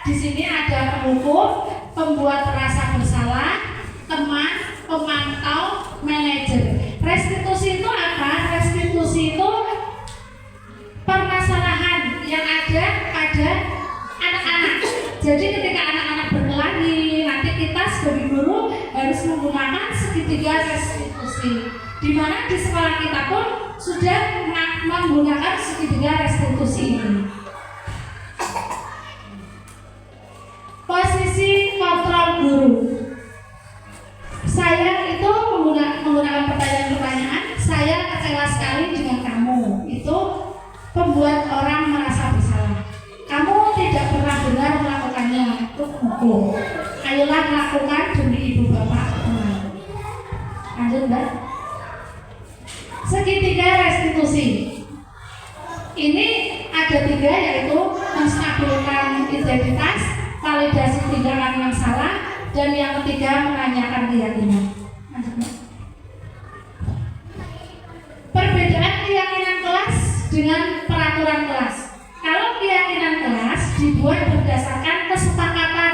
di sini ada penghukum, pembuat rasa bersalah, teman, pemantau, manajer. Restitusi itu apa? Restitusi itu permasalahan yang ada pada anak-anak. Jadi ketika anak-anak berkelahi, nanti kita sebagai guru harus menggunakan segitiga restitusi. Di mana di sekolah kita pun sudah menggunakan segitiga restitusi ini. Posisi kontrol guru. Saya itu menggunakan pertanyaan-pertanyaan. Saya Oh, ayolah lakukan demi ibu bapak teman. Lanjut Mbak. Segitiga restitusi. Ini ada 3, yaitu menstabilkan identitas, validasi tindakan yang salah, dan yang ketiga menanyakan keyakinan. Lanjut Mbak. Perbedaan keyakinan kelas dengan peraturan kelas. Kalau keyakinan kelas dibuat berdasarkan kesepakatan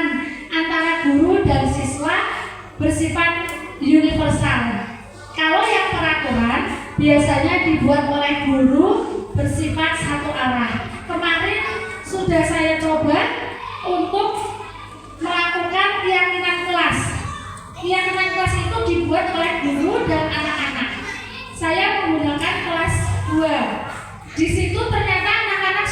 antara guru dan siswa bersifat universal. Kalau yang peraturan biasanya dibuat oleh guru bersifat satu arah. Kemarin sudah saya coba untuk melakukan keyakinan kelas. Keyakinan kelas itu dibuat oleh guru dan anak-anak. Saya menggunakan kelas 2. Di situ ternyata anak-anak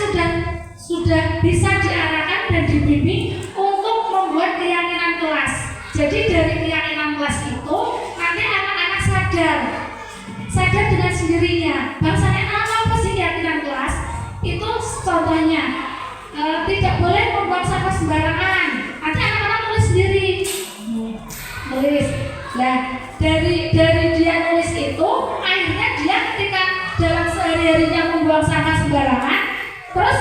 sudah bisa diarahkan dan dibimbing untuk membuat keyakinan kelas. Jadi dari keyakinan kelas itu nanti anak-anak sadar dengan sendirinya. Bahasanya apa sih keyakinan kelas? Itu contohnya tidak boleh membuang sampah sembarangan. Nanti anak-anak tulis sendiri. Nulis. Nah, dari dia nulis itu akhirnya dia ketika dalam sehari-harinya membuang sampah sembarangan, terus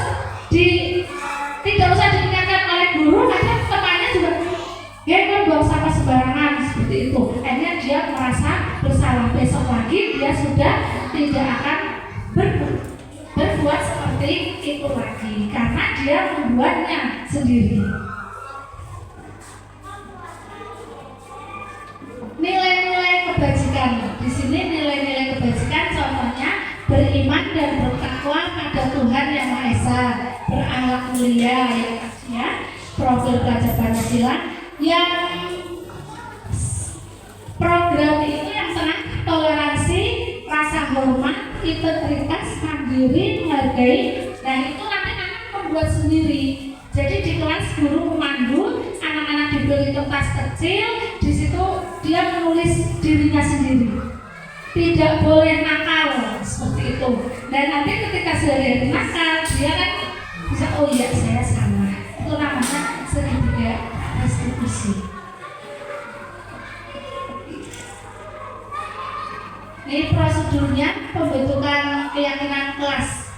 tidak usah diingatkan oleh guru, nanti temannya juga kan buang sampah sembarangan seperti itu. Akhirnya dia merasa bersalah. Besok lagi dia sudah tidak akan berbuat seperti itu lagi karena dia membuatnya sendiri. Nilai-nilai kebajikan. Di sini nilai-nilai kebajikan contohnya beriman dan bertakwa pada Tuhan Yang Maha Esa, berakhlak mulia, ya, profil pelajar Pancasila, yang program ini yang senang toleransi, rasa hormat, integritas, mandiri, menghargai. Nah itu nanti anak membuat sendiri. Jadi di kelas guru memandu, anak-anak diberi kertas kecil, di situ dia menulis dirinya sendiri. Tidak boleh nakal seperti itu. Dan nanti ketika sehari-hari nakal, dia kan bisa oh iya saya salah. Itu namanya segitiga restitusi. Ini prosedurnya pembentukan keyakinan kelas.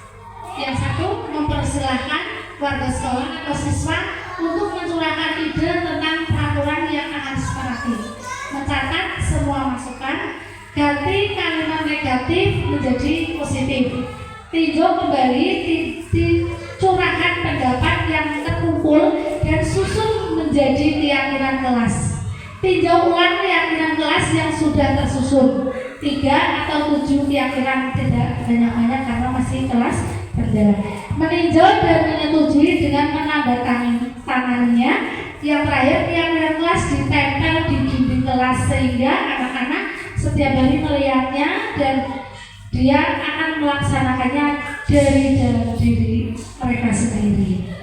Yang satu, mempersilahkan warga sekolah atau siswa untuk mencurahkan ide tentang peraturan yang akan disepakati. Mencatat semua masukan, ganti kalimat negatif menjadi positif. Tinjau kembali curahan pendapat yang terkumpul dan susun menjadi keyakinan kelas. Tinjau ulang keyakinan kelas yang sudah tersusun. 3 atau 7 keyakinan, tidak banyak-banyak karena masih kelas rendah. Meninjau dan menyetujui dengan menandatangani. Yang terakhir, keyakinan kelas ditempel di dinding kelas sehingga anak-anak setiap hari melihatnya dan dia akan melaksanakannya dari dalam diri mereka sendiri.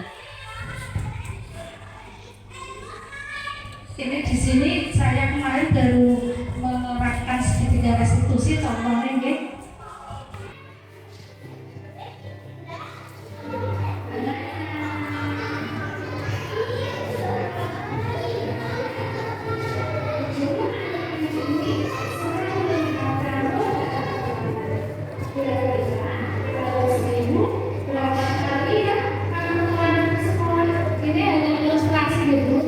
Ini di sini saya kemarin baru menerapkan segitiga restitusi, contohnya nggih. Ini hanya ilustrasi gitu.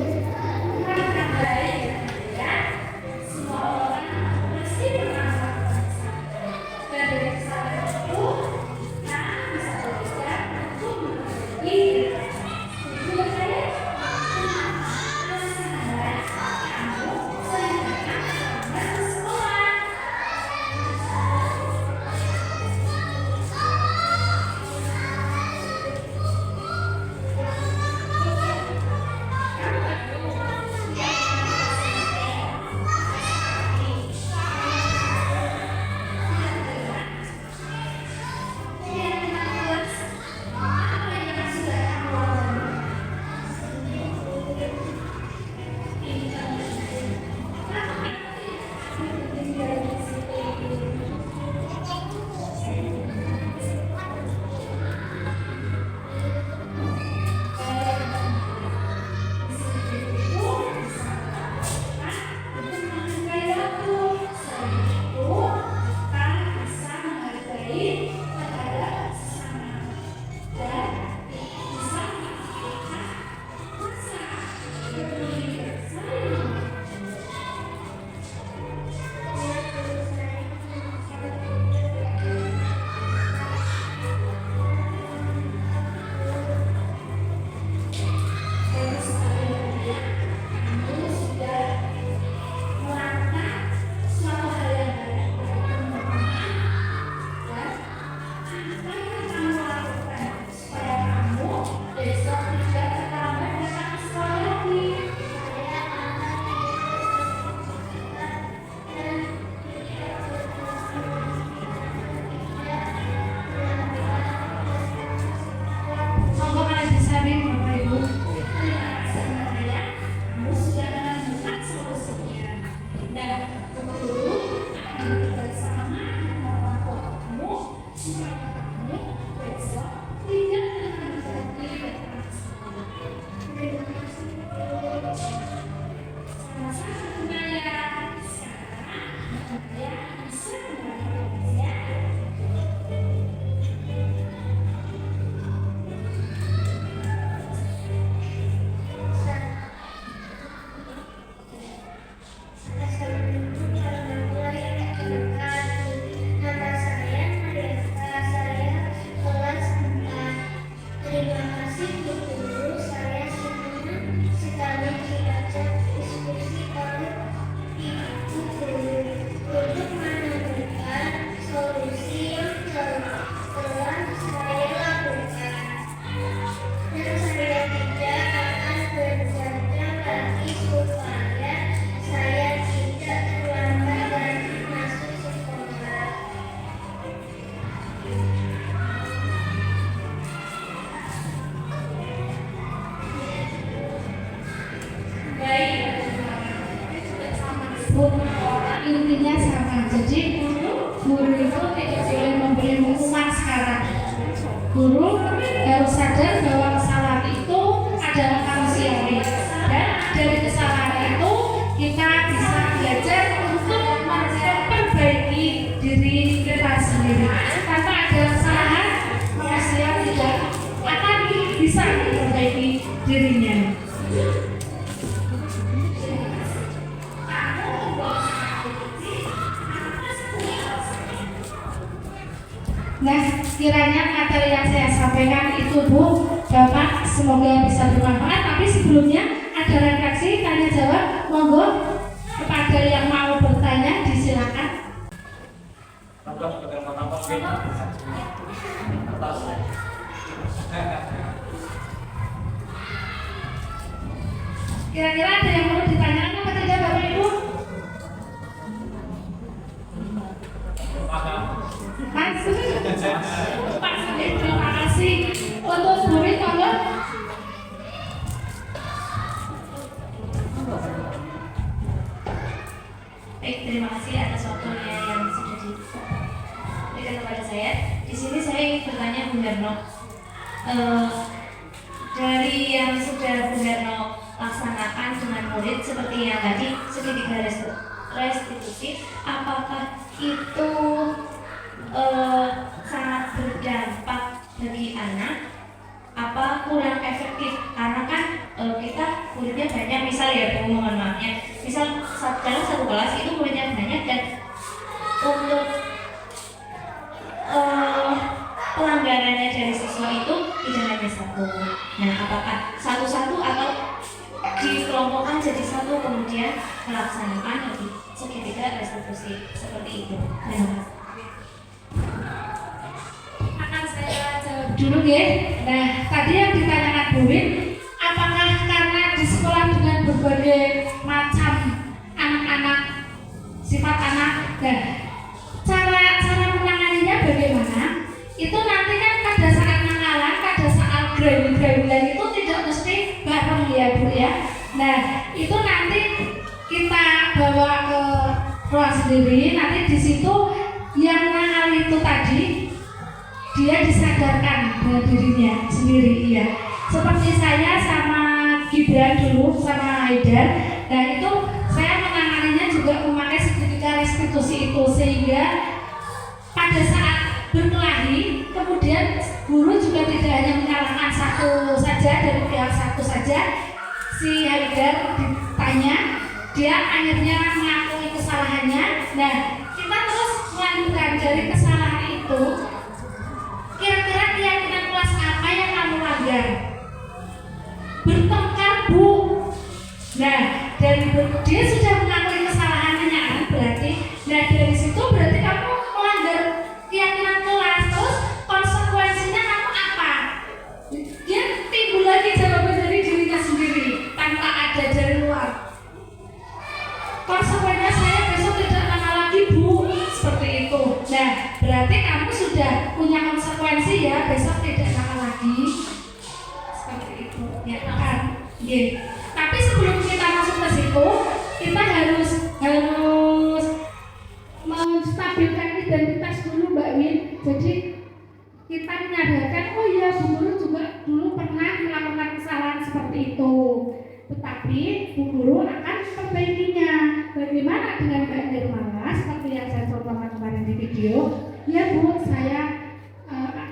Intinya sama. Jadi guru itu tidak boleh memberi hukuman sekarang. Guru harus sadar bahwa kesalahan itu adalah manusiawi, dan dari kesalahan itu kita bisa belajar untuk memperbaiki diri kita sendiri. Tanpa ada kesalahan, manusia tidak akan bisa memperbaiki dirinya. Nah, kiranya materi yang saya sampaikan itu Bu, Bapak, semoga bisa bermanfaat. Tapi sebelumnya ada refleksi tanya jawab, monggo kepada yang mau bertanya disilakan. Kira-kira ada yang mau ditanyakan apa tidak Bapak Ibu? Mas, terima kasih untuk murid monggo. Baik, terima kasih atas waktunya yang sudah diberikan kepada saya. Di sini saya ingin bertanya Bu Herno, dari yang sudah Bu Herno laksanakan dengan murid seperti yang tadi segitiga restitusi, apakah itu sangat berdampak bagi anak? Apa kurang efektif? Karena kan kita muridnya banyak, misal ya Bu, mohon maafnya, misal dalam satu kelas itu muridnya banyak dan untuk pelanggarannya dari siswa itu tidak hanya satu. Nah, apakah satu-satu atau dikelompokkan jadi satu kemudian melaksanakan lebih segitiga restitusi seperti itu? Akan saya jawab dulu ya. Nah, tadi yang ditanyakan Bu Win, apakah karena di sekolah dengan berbagai macam anak-anak, sifat anak, dan cara menanganinya bagaimana? Itu nanti kan pada saat mengalah, pada saat growing-growingan itu tidak mesti bareng ya Bu ya. Nah, itu nanti kita bawa ke ruang sendiri, nanti di situ yang mengal itu tadi dia disadarkan dengan dirinya sendiri ya. Seperti saya sama Gibran dulu sama Haidar, dan itu saya menanganinya juga memakai segitiga restitusi itu, sehingga pada saat berkelahi kemudian guru juga tidak hanya menyalahkan satu saja dari pihak satu saja, si Haidar ditanya, dia akhirnya mengakui kesalahannya. Nah, kita terus melanjutkan dari kesalahan itu. Kira-kira keyakinan kelas apa yang kamu langgar? Bertengkar, Bu. Nah, dia sudah mengakui kesalahannya kan, berarti. Nah, dari situ berarti kamu melanggar keyakinan kelas. Terus konsekuensinya kamu apa? Dia timbul lagi jawaban dari dirinya sendiri tanpa ada dari luar. Konsekuensinya saya besok tidak nakal lagi, Bu, seperti itu. Nah, berarti kamu sudah punya konsekuensi ya, besok tidak nakal lagi, seperti itu, ya kan? Yeah. Tapi sebelum kita masuk ke situ, kita harus menstabilkan identitas dulu, Mbak Win. Jadi kita menyadarkan, oh iya, Bu Guru juga dulu pernah melakukan kesalahan seperti itu. Tetapi Bu Guru akan memperbaikinya. Bagaimana dengan Mbak Nirmala, seperti yang saya contohkan kemarin di video? Ya Bu, saya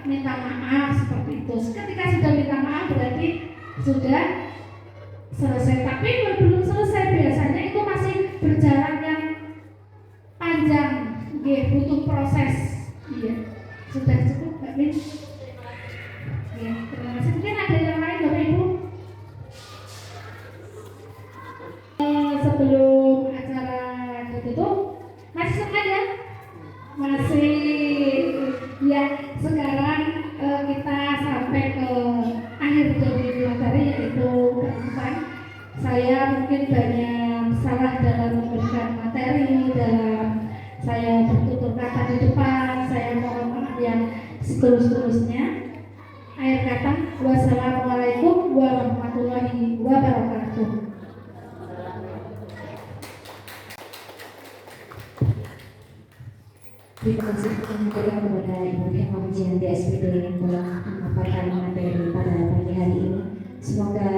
minta maaf seperti itu. Ketika sudah minta maaf berarti sudah selesai. Tapi belum selesai, biasanya itu masih berjalan yang panjang, butuh proses. Iya, sudah cukup Mbak Min. Ya, terima kasih. Mungkin ada yang lain Bapak Ibu? Sebelum acara ditutup, masih sengaja? Masih. Ya, sekarang kita sampai ke akhir dari materi, yaitu penutupan. Saya mungkin banyak salah dalam memberikan materi, dalam saya bertutur kata di depan. Saya mohon maaf yang seterus-terusnya. Akhir kata, wassalamualaikum warahmatullahi wabarakatuh. Terima kasih kepada Ibu Hema Wijianti SPD yang telah memaparkan materi pada pagi hari ini. Semoga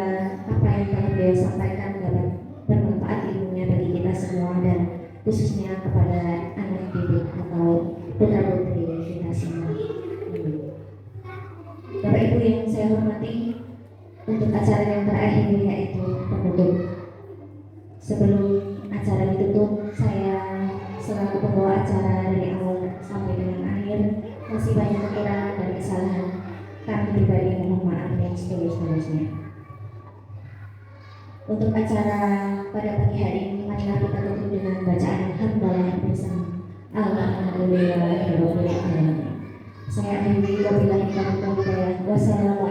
apa yang telah beliau sampaikan dapat bermanfaat ilmunya bagi kita semua dan khususnya kepada anak didik atau putra putri dari kita semua. Bapak Ibu yang saya hormati, untuk acara yang terakhir yaitu penutup. Sebelum acara ditutup, saya selaku pembawa acara dari awal sampai dengan akhir masih banyak kekurangan dan kesalahan. Kami pribadi mohon maaf yang setulus-tulusnya. Untuk acara pada pagi hari ini, marilah kita tutup dengan bacaan hamdalah bersama. Alhamdulillahirobbilalamin. Saya akhiri wabillahi taufiq wal hidayah. Wassalamualaikum